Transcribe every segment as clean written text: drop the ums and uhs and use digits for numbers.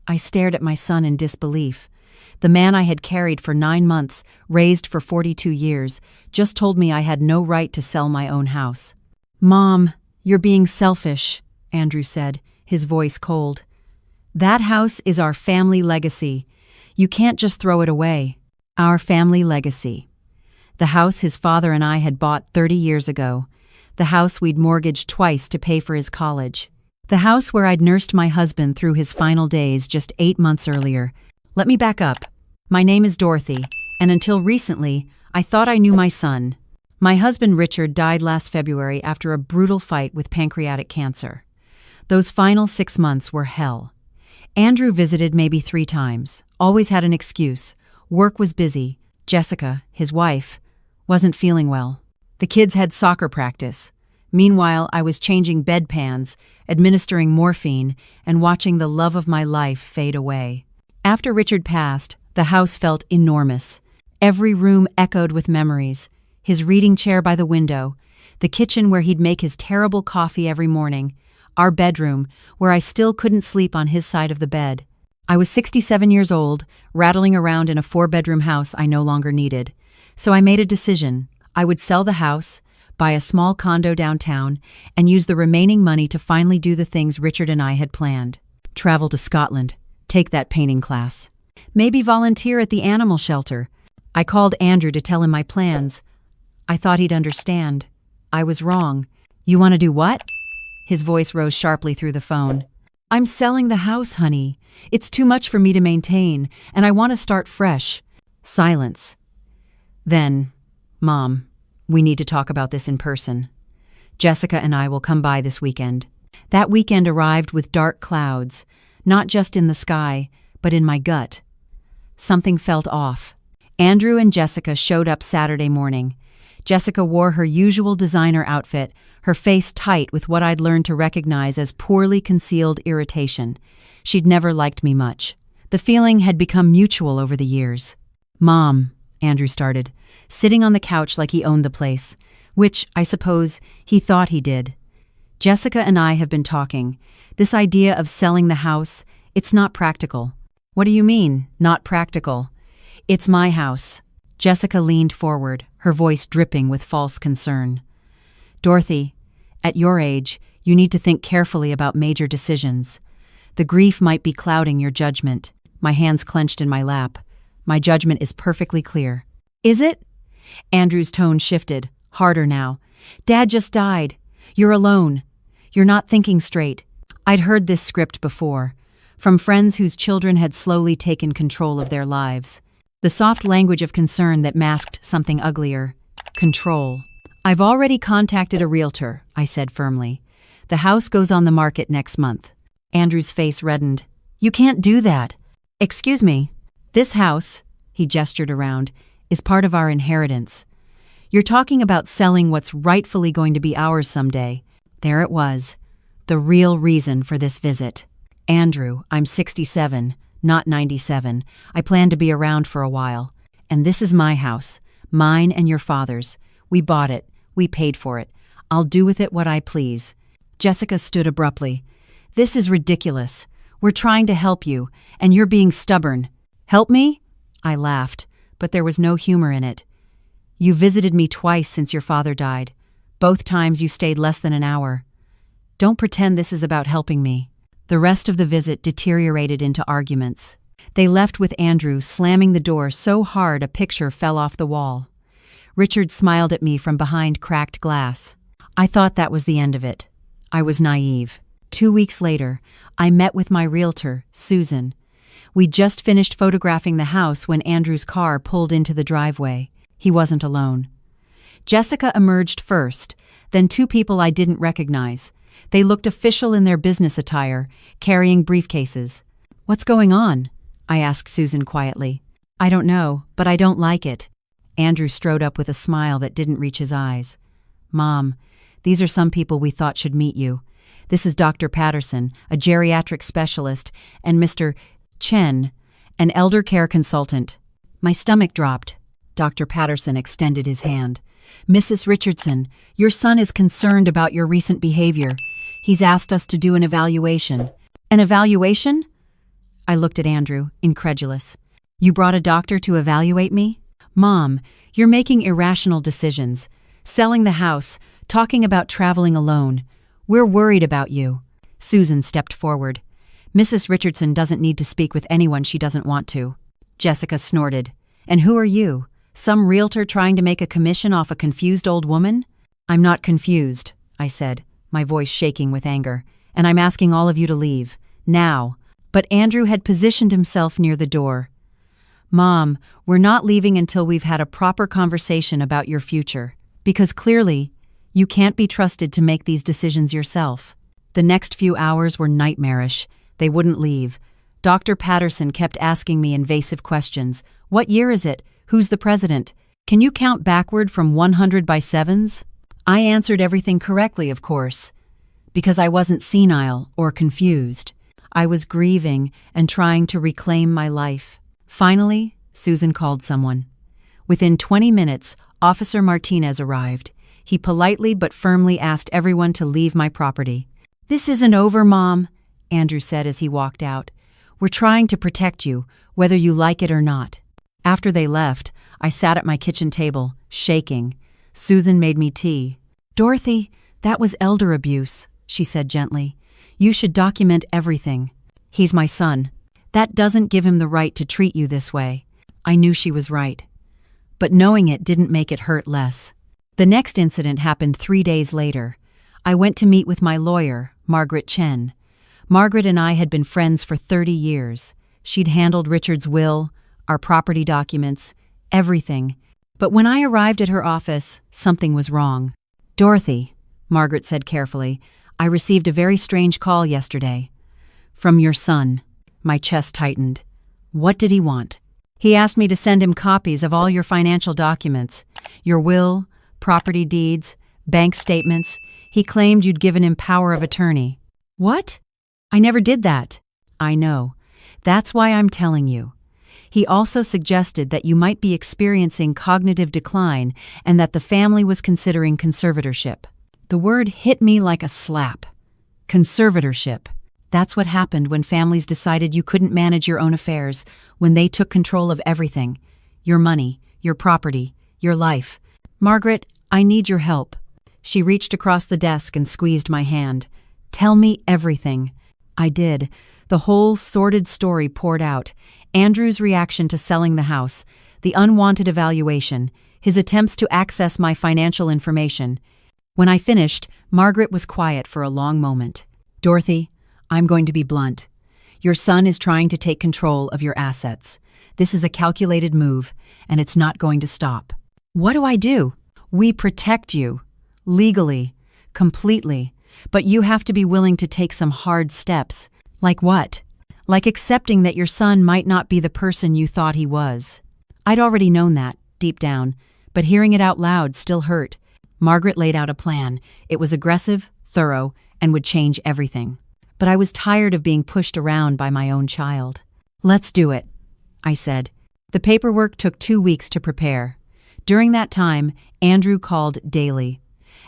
I stared at my son in disbelief. The man I had carried for 9 months, raised for 42 years, just told me I had no right to sell my own house. "Mom, you're being selfish," Andrew said, his voice cold. "That house is our family legacy. You can't just throw it away." Our family legacy. The house his father and I had bought 30 years ago. The house we'd mortgaged twice to pay for his college. The house where I'd nursed my husband through his final days just 8 months earlier. Let me back up. My name is Dorothy, and until recently, I thought I knew my son. My husband Richard died last February after a brutal fight with pancreatic cancer. Those final 6 months were hell. Andrew visited maybe 3 times, always had an excuse. Work was busy. Jessica, his wife, wasn't feeling well. The kids had soccer practice. Meanwhile, I was changing bedpans, administering morphine, and watching the love of my life fade away. After Richard passed, the house felt enormous. Every room echoed with memories. His reading chair by the window, the kitchen where he'd make his terrible coffee every morning, our bedroom, where I still couldn't sleep on his side of the bed. I was 67 years old, rattling around in a 4-bedroom house I no longer needed. So I made a decision. I would sell the house, buy a small condo downtown, and use the remaining money to finally do the things Richard and I had planned. Travel to Scotland, take that painting class. Maybe volunteer at the animal shelter. I called Andrew to tell him my plans. I thought he'd understand. I was wrong. "You want to do what?" His voice rose sharply through the phone. "I'm selling the house, honey. It's too much for me to maintain, and I want to start fresh." Silence. Then, "Mom, we need to talk about this in person. Jessica and I will come by this weekend." That weekend arrived with dark clouds, not just in the sky, but in my gut. Something felt off. Andrew and Jessica showed up Saturday morning. Jessica wore her usual designer outfit, her face tight with what I'd learned to recognize as poorly concealed irritation. She'd never liked me much. The feeling had become mutual over the years. "Mom," Andrew started, sitting on the couch like he owned the place, which, I suppose, he thought he did. "Jessica and I have been talking. This idea of selling the house, it's not practical." "What do you mean, not practical?" "It's my house." Jessica leaned forward, her voice dripping with false concern. "Dorothy, at your age, you need to think carefully about major decisions. The grief might be clouding your judgment." My hands clenched in my lap. "My judgment is perfectly clear." "Is it?" Andrew's tone shifted, harder now. "Dad just died. You're alone. You're not thinking straight." I'd heard this script before, from friends whose children had slowly taken control of their lives. The soft language of concern that masked something uglier. Control. "I've already contacted a realtor," I said firmly. "The house goes on the market next month." Andrew's face reddened. "You can't do that." "Excuse me. This house," he gestured around, "is part of our inheritance. You're talking about selling what's rightfully going to be ours someday." There it was. The real reason for this visit. "Andrew, I'm 67, not 97. I plan to be around for a while. And this is my house, mine and your father's. We bought it. We paid for it. I'll do with it what I please." Jessica stood abruptly. "This is ridiculous. We're trying to help you, and you're being stubborn." "Help me?" I laughed, but there was no humor in it. "You visited me twice since your father died. Both times you stayed less than an hour. Don't pretend this is about helping me." The rest of the visit deteriorated into arguments. They left with Andrew slamming the door so hard a picture fell off the wall. Richard smiled at me from behind cracked glass. I thought that was the end of it. I was naive. 2 weeks later, I met with my realtor, Susan. We'd just finished photographing the house when Andrew's car pulled into the driveway. He wasn't alone. Jessica emerged first, then 2 people I didn't recognize. They looked official in their business attire, carrying briefcases. "What's going on?" I asked Susan quietly. "I don't know, but I don't like it." Andrew strode up with a smile that didn't reach his eyes. "Mom, these are some people we thought should meet you. This is Dr. Patterson, a geriatric specialist, and Mr. Chen, an elder care consultant." My stomach dropped. Dr. Patterson extended his hand. "Mrs. Richardson, your son is concerned about your recent behavior. He's asked us to do an evaluation." "An evaluation?" I looked at Andrew, incredulous. You brought a doctor to evaluate me? Mom, you're making irrational decisions. Selling the house, talking about traveling alone. We're worried about you. Susan stepped forward. Mrs. Richardson doesn't need to speak with anyone she doesn't want to. Jessica snorted. And who are you? Some realtor trying to make a commission off a confused old woman? I'm not confused, I said, my voice shaking with anger. And I'm asking all of you to leave. Now. But Andrew had positioned himself near the door. Mom, we're not leaving until we've had a proper conversation about your future. Because clearly, you can't be trusted to make these decisions yourself. The next few hours were nightmarish. They wouldn't leave. Dr. Patterson kept asking me invasive questions. What year is it? Who's the president? Can you count backward from 100 by sevens? I answered everything correctly, of course, because I wasn't senile or confused. I was grieving and trying to reclaim my life. Finally, Susan called someone. Within 20 minutes, Officer Martinez arrived. He politely but firmly asked everyone to leave my property. This isn't over, Mom, Andrew said as he walked out. We're trying to protect you, whether you like it or not. After they left, I sat at my kitchen table, shaking. Susan made me tea. Dorothy, that was elder abuse, she said gently. You should document everything. He's my son. That doesn't give him the right to treat you this way. I knew she was right. But knowing it didn't make it hurt less. The next incident happened 3 days later. I went to meet with my lawyer, Margaret Chen. Margaret and I had been friends for 30 years. She'd handled Richard's will, our property documents, everything. But when I arrived at her office, something was wrong. Dorothy, Margaret said carefully, I received a very strange call yesterday. From your son. My chest tightened. What did he want? He asked me to send him copies of all your financial documents, your will, property deeds, bank statements. He claimed you'd given him power of attorney. What? I never did that. I know. That's why I'm telling you. He also suggested that you might be experiencing cognitive decline and that the family was considering conservatorship. The word hit me like a slap. Conservatorship. That's what happened when families decided you couldn't manage your own affairs, when they took control of everything. Your money, your property, your life. Margaret, I need your help. She reached across the desk and squeezed my hand. Tell me everything. I did. The whole sordid story poured out. Andrew's reaction to selling the house, the unwanted evaluation, his attempts to access my financial information. When I finished, Margaret was quiet for a long moment. Dorothy, I'm going to be blunt. Your son is trying to take control of your assets. This is a calculated move, and it's not going to stop. What do I do? We protect you. Legally. Completely. But you have to be willing to take some hard steps. Like what? Like accepting that your son might not be the person you thought he was. I'd already known that, deep down, but hearing it out loud still hurt. Margaret laid out a plan. It was aggressive, thorough, and would change everything. But I was tired of being pushed around by my own child. Let's do it, I said. The paperwork took 2 weeks to prepare. During that time, Andrew called daily.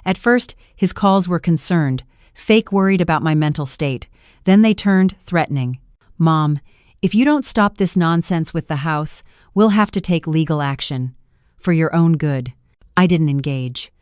At first, his calls were concerned, fake worried about my mental state. Then they turned threatening. Mom, if you don't stop this nonsense with the house, we'll have to take legal action. For your own good. I didn't engage.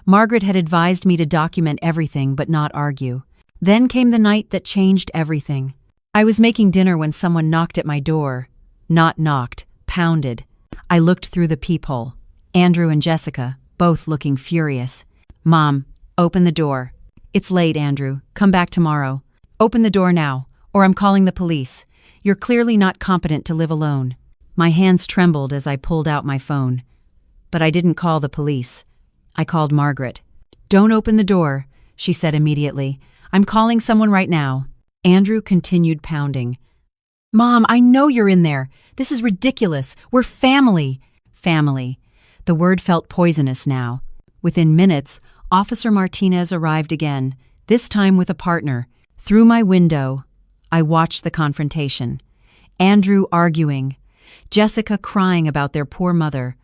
Margaret had advised me to document everything but not argue. Then came the night that changed everything. I was making dinner when someone knocked at my door. Not knocked, pounded. I looked through the peephole. Andrew and Jessica, both looking furious. Mom, open the door. It's late, Andrew. Come back tomorrow. Open the door now, or I'm calling the police. You're clearly not competent to live alone. My hands trembled as I pulled out my phone. But I didn't call the police. I called Margaret. Don't open the door, she said immediately. I'm calling someone right now. Andrew continued pounding. Mom, I know you're in there. This is ridiculous. We're family. Family. The word felt poisonous now. Within minutes, Officer Martinez arrived again, this time with a partner. Through my window, I watched the confrontation. Andrew arguing. Jessica crying about their poor mother.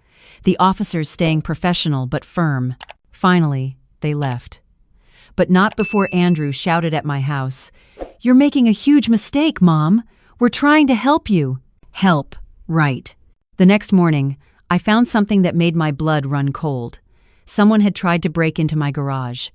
The officers staying professional but firm. Finally, they left. But not before Andrew shouted at my house, You're making a huge mistake, Mom. We're trying to help you. Help, right. The next morning, I found something that made my blood run cold. Someone had tried to break into my garage.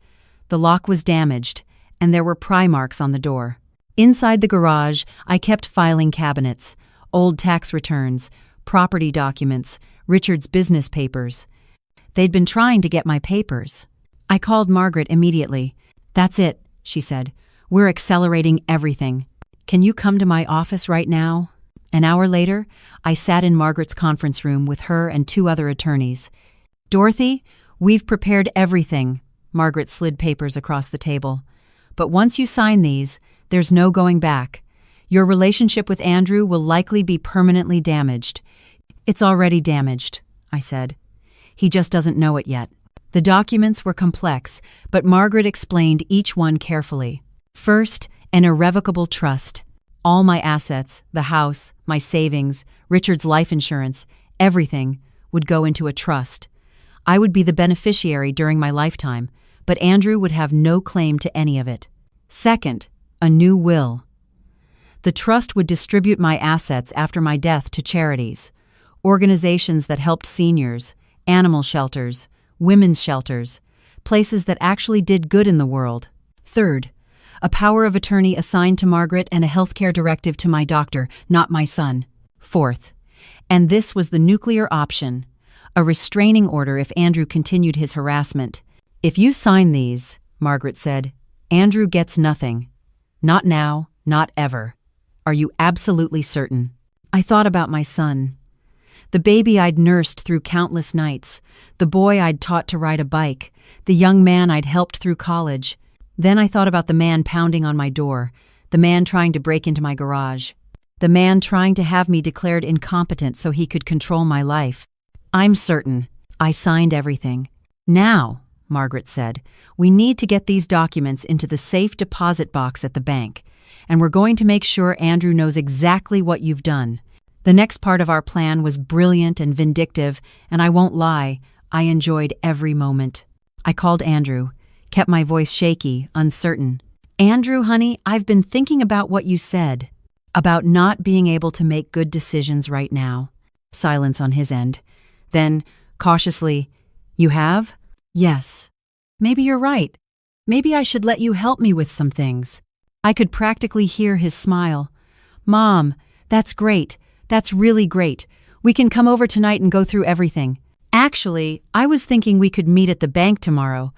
The lock was damaged, and there were pry marks on the door. Inside the garage, I kept filing cabinets, old tax returns, property documents, Richard's business papers. They'd been trying to get my papers. I called Margaret immediately. "That's it," she said. "We're accelerating everything. Can you come to my office right now?" An hour later, I sat in Margaret's conference room with her and 2 other attorneys. "Dorothy, we've prepared everything." Margaret slid papers across the table. "But once you sign these, there's no going back. Your relationship with Andrew will likely be permanently damaged." "It's already damaged," I said. "He just doesn't know it yet." The documents were complex, but Margaret explained each one carefully. First, an irrevocable trust. All my assets, the house, my savings, Richard's life insurance, everything would go into a trust. I would be the beneficiary during my lifetime, but Andrew would have no claim to any of it. Second, a new will. The trust would distribute my assets after my death to charities, organizations that helped seniors, animal shelters, women's shelters, places that actually did good in the world. Third, a power of attorney assigned to Margaret and a healthcare directive to my doctor, not my son. Fourth, and this was the nuclear option, a restraining order if Andrew continued his harassment. "If you sign these," Margaret said, "Andrew gets nothing. Not now, not ever. Are you absolutely certain?" I thought about my son. The baby I'd nursed through countless nights, the boy I'd taught to ride a bike, the young man I'd helped through college. Then I thought about the man pounding on my door, the man trying to break into my garage, the man trying to have me declared incompetent so he could control my life. "I'm certain. I signed everything." "Now," Margaret said, "we need to get these documents into the safe deposit box at the bank, and we're going to make sure Andrew knows exactly what you've done." The next part of our plan was brilliant and vindictive, and I won't lie, I enjoyed every moment. I called Andrew, kept my voice shaky, uncertain. "Andrew, honey, I've been thinking about what you said, about not being able to make good decisions right now." Silence on his end. Then, cautiously, "You have?" "Yes." "Maybe you're right. Maybe I should let you help me with some things." I could practically hear his smile. "Mom, that's great. That's really great. We can come over tonight and go through everything. Actually, I was thinking we could meet at the bank tomorrow.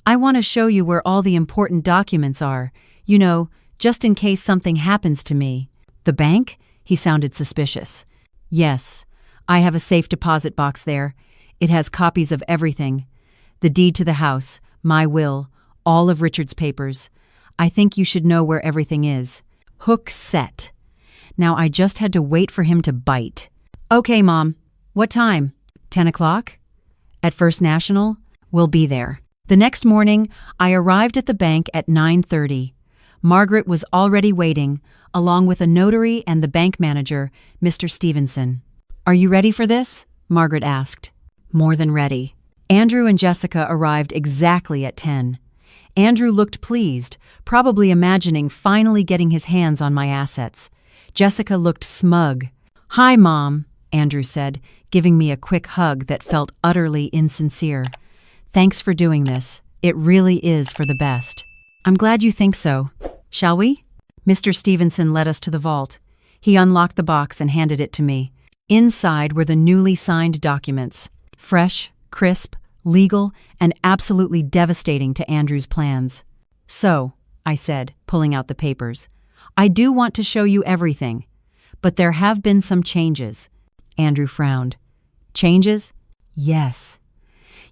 I want to show you where all the important documents are, you know, just in case something happens to me." "The bank?" He sounded suspicious. "Yes. I have a safe deposit box there. It has copies of everything. The deed to the house, my will, all of Richard's papers. I think you should know where everything is. Hook set." Now I just had to wait for him to bite. "Okay, Mom. What time?" 10 o'clock? "At First National? We'll be there." The next morning, I arrived at the bank at 9:30. Margaret was already waiting, along with a notary and the bank manager, Mr. Stevenson. "Are you ready for this?" Margaret asked. "More than ready." Andrew and Jessica arrived exactly at 10. Andrew looked pleased, probably imagining finally getting his hands on my assets. Jessica looked smug. "Hi, Mom," Andrew said, giving me a quick hug that felt utterly insincere. "Thanks for doing this. It really is for the best." "I'm glad you think so. Shall we?" Mr. Stevenson led us to the vault. He unlocked the box and handed it to me. Inside were the newly signed documents. Fresh, crisp, legal, and absolutely devastating to Andrew's plans. "So," I said, pulling out the papers, "I do want to show you everything, but there have been some changes." Andrew frowned. "Changes?" "Yes.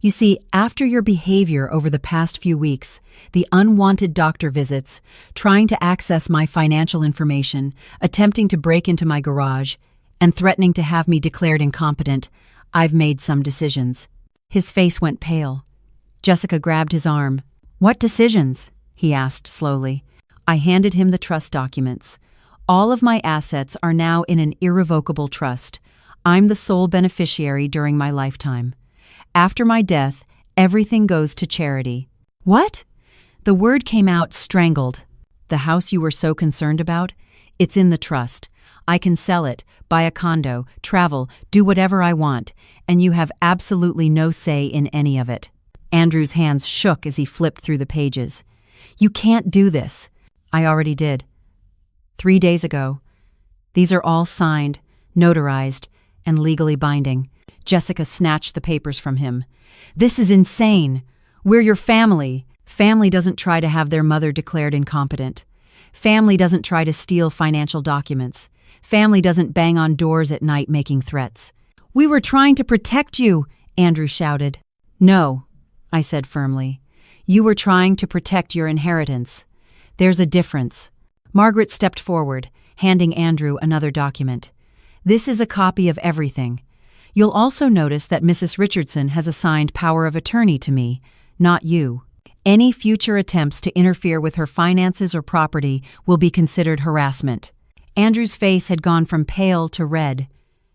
You see, after your behavior over the past few weeks, the unwanted doctor visits, trying to access my financial information, attempting to break into my garage, and threatening to have me declared incompetent, I've made some decisions." His face went pale. Jessica grabbed his arm. "What decisions?" he asked slowly. I handed him the trust documents. "All of my assets are now in an irrevocable trust. I'm the sole beneficiary during my lifetime. After my death, everything goes to charity." "What?" The word came out strangled. "The house you were so concerned about? It's in the trust. I can sell it, buy a condo, travel, do whatever I want, and you have absolutely no say in any of it." Andrew's hands shook as he flipped through the pages. "You can't do this." "I already did. 3 days ago. These are all signed, notarized, and legally binding." Jessica snatched the papers from him. "This is insane. We're your family." Family doesn't try to have their mother declared incompetent. Family doesn't try to steal financial documents. Family doesn't bang on doors at night making threats. "We were trying to protect you," Andrew shouted. "No," I said firmly. "You were trying to protect your inheritance. There's a difference." Margaret stepped forward, handing Andrew another document. "This is a copy of everything. You'll also notice that Mrs. Richardson has assigned power of attorney to me, not you. Any future attempts to interfere with her finances or property will be considered harassment." Andrew's face had gone from pale to red.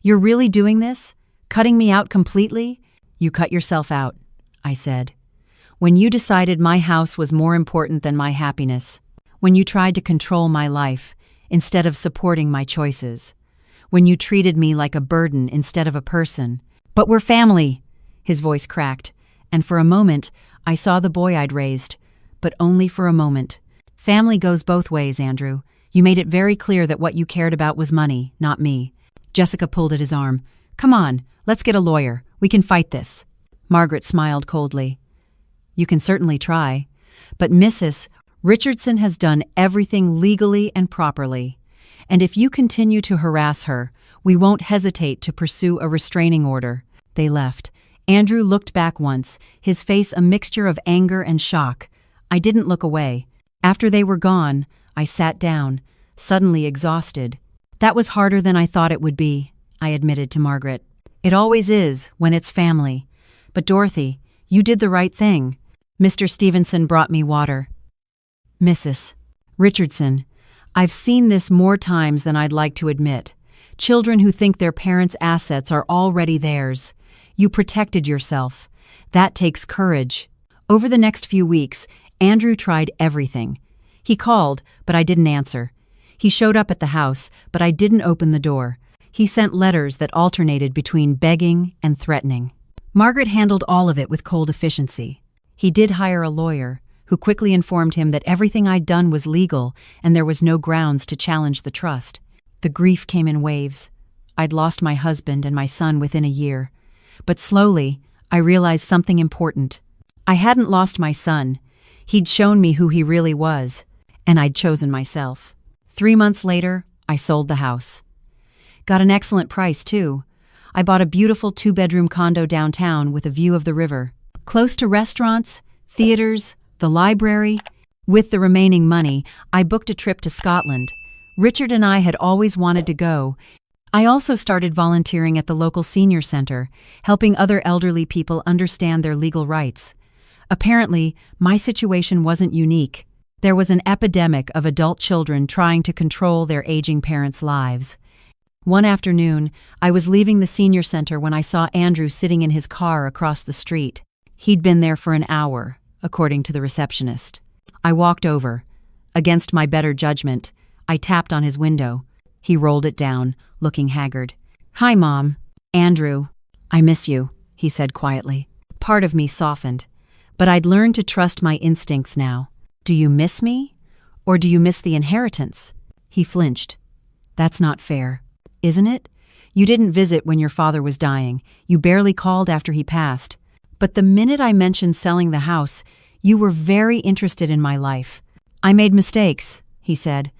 "You're really doing this? Cutting me out completely?" "You cut yourself out," I said. "When you decided my house was more important than my happiness. When you tried to control my life, instead of supporting my choices. When you treated me like a burden instead of a person." "But we're family," his voice cracked, and for a moment, I saw the boy I'd raised, but only for a moment. "Family goes both ways, Andrew. You made it very clear that what you cared about was money, not me." Jessica pulled at his arm. "Come on, let's get a lawyer. We can fight this." Margaret smiled coldly. "You can certainly try. But Mrs. Richardson has done everything legally and properly. And if you continue to harass her, we won't hesitate to pursue a restraining order." They left. Andrew looked back once, his face a mixture of anger and shock. I didn't look away. After they were gone, I sat down, suddenly exhausted. "That was harder than I thought it would be," I admitted to Margaret. "It always is, when it's family. But Dorothy, you did the right thing." Mr. Stevenson brought me water. "Mrs. Richardson, I've seen this more times than I'd like to admit. Children who think their parents' assets are already theirs. You protected yourself. That takes courage." Over the next few weeks, Andrew tried everything. He called, but I didn't answer. He showed up at the house, but I didn't open the door. He sent letters that alternated between begging and threatening. Margaret handled all of it with cold efficiency. He did hire a lawyer, who quickly informed him that everything I'd done was legal and there was no grounds to challenge the trust. The grief came in waves. I'd lost my husband and my son within a year. But slowly, I realized something important. I hadn't lost my son. He'd shown me who he really was, and I'd chosen myself. 3 months later, I sold the house. Got an excellent price, too. I bought a beautiful 2-bedroom condo downtown with a view of the river, close to restaurants, theaters, the library. With the remaining money, I booked a trip to Scotland. Richard and I had always wanted to go. I also started volunteering at the local senior center, helping other elderly people understand their legal rights. Apparently, my situation wasn't unique. There was an epidemic of adult children trying to control their aging parents' lives. One afternoon, I was leaving the senior center when I saw Andrew sitting in his car across the street. He'd been there for an hour, according to the receptionist. I walked over. Against my better judgment, I tapped on his window. He rolled it down, looking haggard. "Hi, Mom." "Andrew, I miss you," he said quietly. Part of me softened, but I'd learned to trust my instincts now. "Do you miss me? Or do you miss the inheritance?" He flinched. "That's not fair, isn't it? You didn't visit when your father was dying. You barely called after he passed. But the minute I mentioned selling the house, you were very interested in my life." "I made mistakes," he said.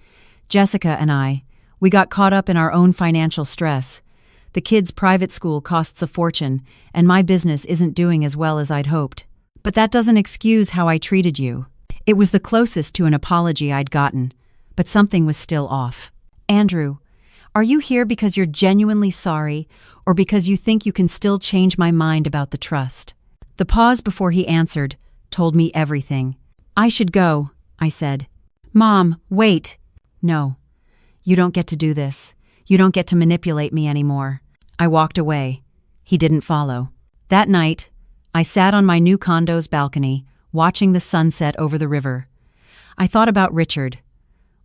"Jessica and we got caught up in our own financial stress. The kids' private school costs a fortune, and my business isn't doing as well as I'd hoped. But that doesn't excuse how I treated you." It was the closest to an apology I'd gotten, but something was still off. "Andrew, are you here because you're genuinely sorry, or because you think you can still change my mind about the trust?" The pause before he answered told me everything. "I should go," I said. "Mom, wait." "No. You don't get to do this. You don't get to manipulate me anymore." I walked away. He didn't follow. That night, I sat on my new condo's balcony, watching the sunset over the river. I thought about Richard,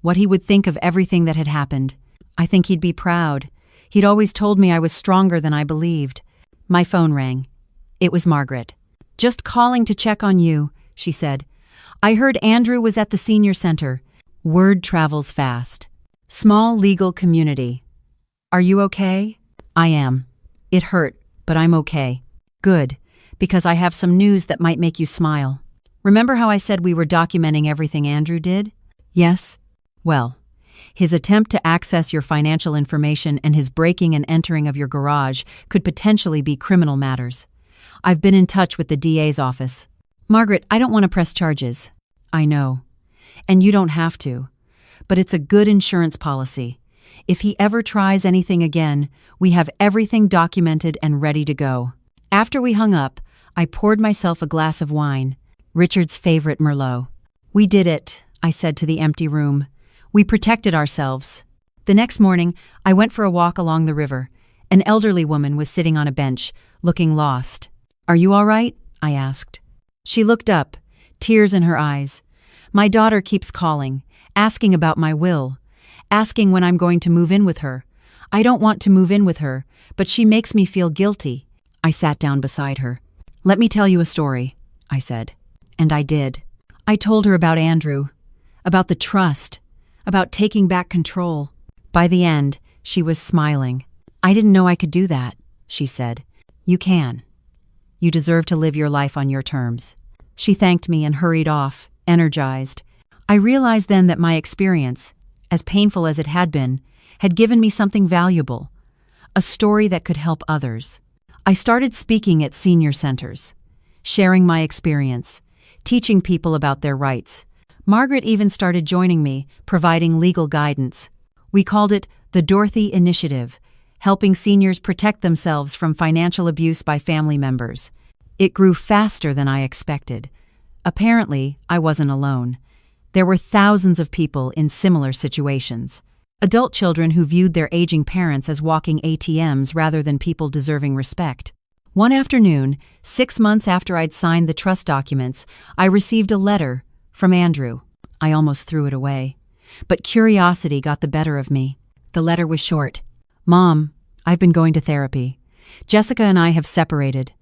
what he would think of everything that had happened. I think he'd be proud. He'd always told me I was stronger than I believed. My phone rang. It was Margaret. "Just calling to check on you," she said. "I heard Andrew was at the senior center." Word travels fast. Small legal community. "Are you okay?" "I am. It hurt, but I'm okay." "Good, because I have some news that might make you smile." "Remember how I said we were documenting everything Andrew did?" "Yes." "Well, his attempt to access your financial information and his breaking and entering of your garage could potentially be criminal matters. I've been in touch with the DA's office." "Margaret, I don't want to press charges." "I know. And you don't have to. But it's a good insurance policy. If he ever tries anything again, we have everything documented and ready to go." After we hung up, I poured myself a glass of wine, Richard's favorite Merlot. "We did it," I said to the empty room. "We protected ourselves." The next morning, I went for a walk along the river. An elderly woman was sitting on a bench, looking lost. "Are you all right?" I asked. She looked up, tears in her eyes. "My daughter keeps calling, asking about my will, asking when I'm going to move in with her. I don't want to move in with her, but she makes me feel guilty." I sat down beside her. "Let me tell you a story," I said. And I did. I told her about Andrew, about the trust, about taking back control. By the end, she was smiling. "I didn't know I could do that," she said. "You can. You deserve to live your life on your terms." She thanked me and hurried off, energized. I realized then that my experience, as painful as it had been, had given me something valuable, a story that could help others. I started speaking at senior centers, sharing my experience, teaching people about their rights. Margaret even started joining me, providing legal guidance. We called it the Dorothy Initiative, helping seniors protect themselves from financial abuse by family members. It grew faster than I expected. Apparently, I wasn't alone. There were thousands of people in similar situations. Adult children who viewed their aging parents as walking ATMs rather than people deserving respect. One afternoon, 6 months after I'd signed the trust documents, I received a letter from Andrew. I almost threw it away. But curiosity got the better of me. The letter was short. "Mom, I've been going to therapy. Jessica and I have separated.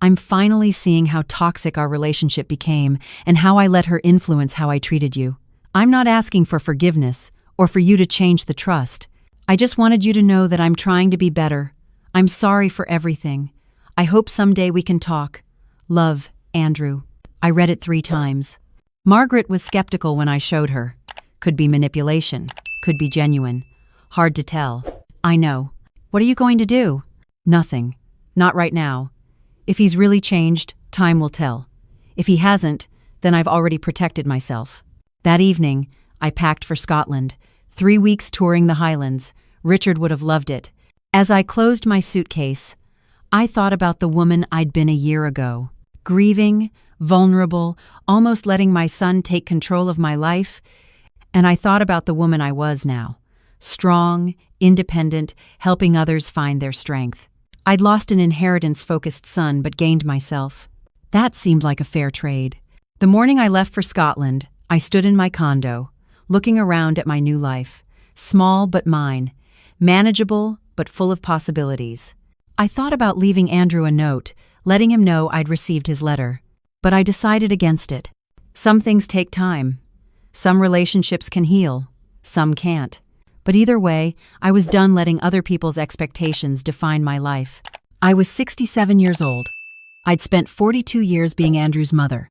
I'm finally seeing how toxic our relationship became and how I let her influence how I treated you. I'm not asking for forgiveness or for you to change the trust. I just wanted you to know that I'm trying to be better. I'm sorry for everything. I hope someday we can talk. Love, Andrew." I read it 3 times. Margaret was skeptical when I showed her. Could be manipulation. Could be genuine. Hard to tell. "I know. What are you going to do?" "Nothing. Not right now. If he's really changed, time will tell. If he hasn't, then I've already protected myself." That evening, I packed for Scotland. 3 weeks touring the Highlands. Richard would have loved it. As I closed my suitcase, I thought about the woman I'd been a year ago. Grieving, vulnerable, almost letting my son take control of my life. And I thought about the woman I was now. Strong, independent, helping others find their strength. I'd lost an inheritance-focused son but gained myself. That seemed like a fair trade. The morning I left for Scotland, I stood in my condo, looking around at my new life. Small but mine. Manageable but full of possibilities. I thought about leaving Andrew a note, letting him know I'd received his letter. But I decided against it. Some things take time. Some relationships can heal. Some can't. But either way, I was done letting other people's expectations define my life. I was 67 years old. I'd spent 42 years being Andrew's mother.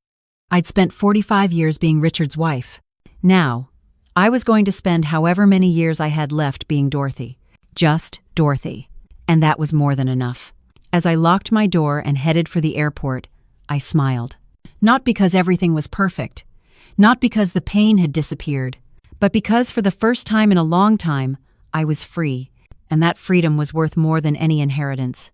I'd spent 45 years being Richard's wife. Now, I was going to spend however many years I had left being Dorothy. Just Dorothy. And that was more than enough. As I locked my door and headed for the airport, I smiled. Not because everything was perfect. Not because the pain had disappeared. But because for the first time in a long time, I was free. And that freedom was worth more than any inheritance.